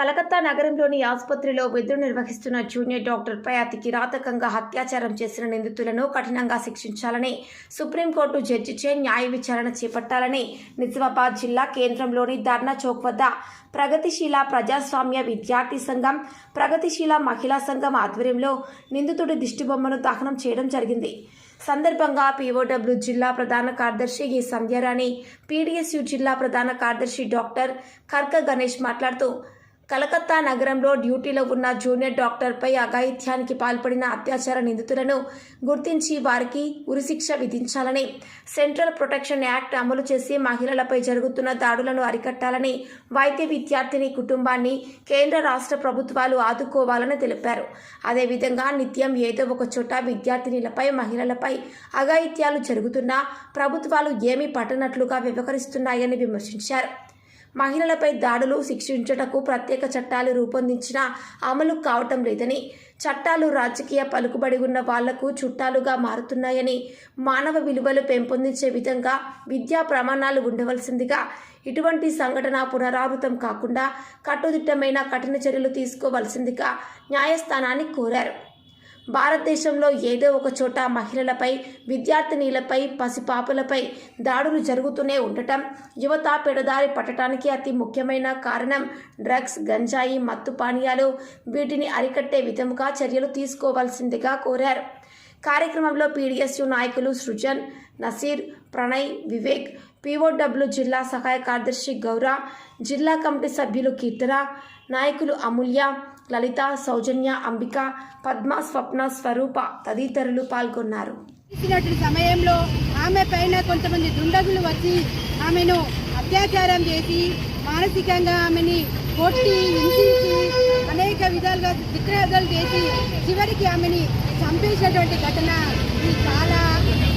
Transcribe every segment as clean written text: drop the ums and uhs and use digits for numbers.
కలకత్తా నగరంలోని ఆసుపత్రిలో విధులు నిర్వహిస్తున్న జూనియర్ డాక్టర్పై అతి కిరాతకంగా అత్యాచారం చేసిన నిందితులను కఠినంగా శిక్షించాలని సుప్రీంకోర్టు జడ్జిచే న్యాయ విచారణ చేపట్టాలని నిజామాబాద్ జిల్లా కేంద్రంలోని ధర్నా చౌక్ వద్ద ప్రగతిశీల ప్రజాస్వామ్య విద్యార్థి సంఘం, ప్రగతిశీల మహిళా సంఘం ఆధ్వర్యంలో నిందితుడి దిష్టిబొమ్మను దహనం చేయడం జరిగింది. సందర్భంగా పీఓడబ్ల్యూ జిల్లా ప్రధాన కార్యదర్శి ఈ సంధ్యారాణి, పీడీఎస్యూ జిల్లా ప్రధాన కార్యదర్శి డాక్టర్ కర్క గణేష్ మాట్లాడుతూ కలకత్తా నగరంలో డ్యూటీలో ఉన్న జూనియర్ డాక్టర్పై అఘాయిత్యానికి పాల్పడిన అత్యాచార నిందితులను గుర్తించి వారికి ఉరిశిక్ష విధించాలని, సెంట్రల్ ప్రొటెక్షన్ యాక్ట్ అమలు చేసి మహిళలపై జరుగుతున్న దాడులను అరికట్టాలని, వైద్య విద్యార్థిని కుటుంబాన్ని కేంద్ర రాష్ట్ర ప్రభుత్వాలు ఆదుకోవాలని తెలిపారు. అదేవిధంగా నిత్యం ఏదో ఒక చోట విద్యార్థినిలపై, మహిళలపై అఘాయిత్యాలు జరుగుతున్నా ప్రభుత్వాలు ఏమీ పట్టనట్లుగా వ్యవహరిస్తున్నాయని విమర్శించారు. మహిళలపై దాడులు శిక్షించుటకు ప్రత్యేక చట్టాలు రూపొందించినా అమలు కావటం లేదని, చట్టాలు రాజకీయ పలుకుబడి ఉన్న వాళ్లకు చుట్టాలుగా మారుతున్నాయని, మానవ విలువలు పెంపొందించే విధంగా విద్యా ప్రమాణాలు ఉండవలసిందిగా, ఇటువంటి సంఘటన పునరావృతం కాకుండా కట్టుదిట్టమైన కఠిన చర్యలు తీసుకోవలసిందిగా న్యాయస్థానాన్ని కోరారు. భారతదేశంలో ఏదో ఒక చోట మహిళలపై, విద్యార్థినీలపై, పసిపాపలపై దాడులు జరుగుతూనే ఉండటం యువత పెడదారి పట్టడానికి అతి ముఖ్యమైన కారణం డ్రగ్స్, గంజాయి, మత్తు పానీయాలు. వీటిని అరికట్టే విధముగా చర్యలు తీసుకోవాల్సిందిగా కోరారు. కార్యక్రమంలో పీడీఎస్యూ నాయకులు సృజన్, నసీర్, ప్రణయ్, వివేక్, పీఓడబ్ల్యూ జిల్లా సహాయ కార్యదర్శి గౌర, జిల్లా కమిటీ సభ్యులు కీర్తన, నాయకులు అమూల్య, లలిత, సౌజన్య, అంబిక, పద్మ, స్వప్న, స్వరూప తదితరులు పాల్గొన్నారు. సమయంలో ఆమె పైన కొంతమంది దుండగులు వచ్చి ఆమెను అత్యాచారం చేసి మానసికంగా ఆమెని కొట్టి, హింసించి, అనేక విధాలుగా చిత్రహింసలు చేసి చివరికి ఆమెని చంపేసినటువంటి ఘటన ఇది చాలా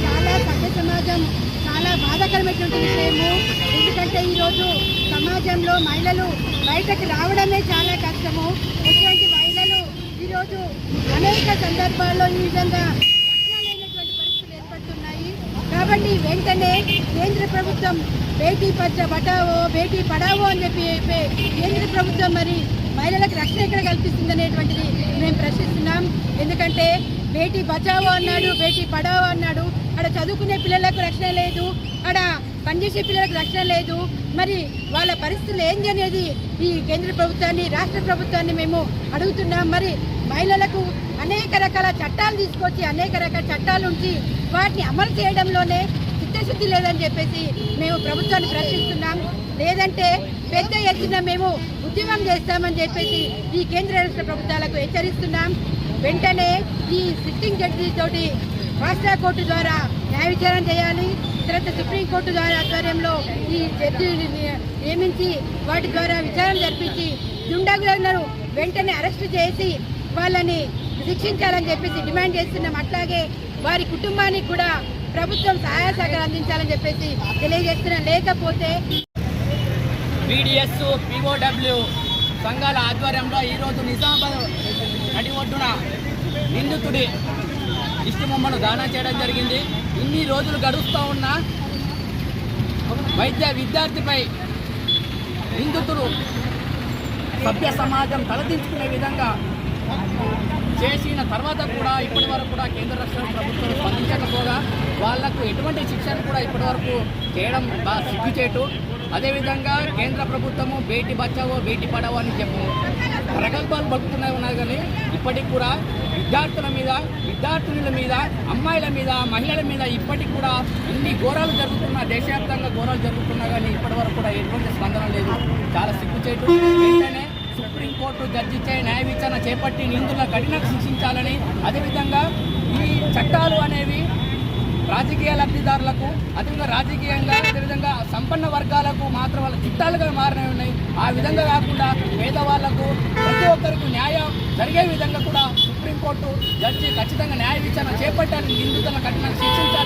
చాలా సభ్య సమాజం చాలా బాధాకరమైనటువంటి విషయము. ఎందుకంటే ఈరోజు సమాజంలో మహిళలు బయటకు రావడమే చాలా కష్టము. ఇటువంటి మహిళలు ఈరోజు అనేక సందర్భాల్లో ఈ విధంగా రక్షణలేనటువంటి పరిస్థితులు ఏర్పడుతున్నాయి. కాబట్టి వెంటనే కేంద్ర ప్రభుత్వం బేటీ బచావో, బేటీ పడావో అని చెప్పి కేంద్ర ప్రభుత్వం మరి మహిళలకు రక్షణ ఎక్కడ కల్పిస్తుందనేటువంటిది మేము ప్రశ్నిస్తున్నాం. ఎందుకంటే బేటీ బచావో అన్నాడు, బేటీ పడావో అన్నాడు. అక్కడ చదువుకునే పిల్లలకు రక్షణ లేదు, అక్కడ పనిచేసే పిల్లలకు రక్షణ లేదు. మరి వాళ్ళ పరిస్థితులు ఏంటి అనేది ఈ కేంద్ర ప్రభుత్వాన్ని, రాష్ట్ర ప్రభుత్వాన్ని మేము అడుగుతున్నాం. మరి మహిళలకు అనేక రకాల చట్టాలు తీసుకొచ్చి, అనేక రకాల చట్టాలు ఉంచి వాటిని అమలు చేయడంలోనే చిత్తశుద్ధి లేదని చెప్పేసి మేము ప్రభుత్వాన్ని ప్రశ్నిస్తున్నాం. లేదంటే పెద్ద ఎత్తున మేము ఉద్యమం చేస్తామని చెప్పేసి ఈ కేంద్ర రాష్ట్ర ప్రభుత్వాలకు హెచ్చరిస్తున్నాం. వెంటనే ఈ సిట్టింగ్ జడ్జి తోటి రాష్ట్ర కోర్టు ద్వారా న్యాయ విచారణ చేయాలి. తర్వాత సుప్రీంకోర్టు ద్వారా ఆధ్వర్యంలో ఈ జడ్జిని నియమించి వాటి ద్వారా విచారణ జరిపించి దుండగులను వెంటనే అరెస్టు చేసి వాళ్ళని శిక్షించాలని చెప్పేసి డిమాండ్ చేస్తున్నాం. అట్లాగే వారి కుటుంబానికి కూడా ప్రభుత్వం సహాయ సహకారం అందించాలని చెప్పేసి తెలియజేస్తున్నాం. లేకపోతే పీడీఎస్, పీఓడబ్ల్యూ సంఘాల ఆధ్వర్యంలో ఈరోజు నిజామాబాద్ నడి ఒడ్డున నిందితుడి దిష్టిబొమ్మను దానం చేయడం జరిగింది. ఇన్ని రోజులు గడుస్తూ ఉన్న వైద్య విద్యార్థిపై నిందితులు సభ్య సమాజం తలదించుకునే విధంగా చేసిన తర్వాత కూడా ఇప్పటి వరకు కూడా కేంద్ర రాష్ట్ర ప్రభుత్వం స్పందించకపోగా వాళ్లకు ఎటువంటి శిక్షణ కూడా ఇప్పటి వరకు చేయడం బాగా సిగ్గుచేటు. అదేవిధంగా కేంద్ర ప్రభుత్వము బేటీ బచావో, బేటీ పడావో అని ప్రగల్భాలు పలుకుతూనే ఉన్నాయి. కానీ ఇప్పటికి కూడా విద్యార్థుల మీద, విద్యార్థినుల మీద, అమ్మాయిల మీద, మహిళల మీద ఇప్పటికి కూడా ఇన్ని ఘోరాలు జరుగుతున్నా, దేశవ్యాప్తంగా ఘోరాలు జరుగుతున్నా కానీ ఇప్పటి వరకు కూడా ఎటువంటి స్పందన లేదు. చాలా సిగ్గుచేటు. వెంటనే సుప్రీంకోర్టు జడ్జిచే న్యాయ విచారణ చేపట్టి నిందితులను కఠినంగా శిక్షించాలని, అదేవిధంగా ఈ చట్టాలు అనేవి రాజకీయ లబ్ధిదారులకు, అదేవిధంగా రాజకీయంగా, అదేవిధంగా సంపన్న వర్గాలకు మాత్రం వాళ్ళ చుట్టాలుగా మారినవి ఉన్నాయి. ఆ విధంగా కాకుండా పేదవాళ్లకు, ప్రతి ఒక్కరికి న్యాయం జరిగే విధంగా కూడా సుప్రీంకోర్టు జడ్జి ఖచ్చితంగా న్యాయ విచారణ చేపట్టాలని, నిందితులను కఠినంగా శిక్షించాలి.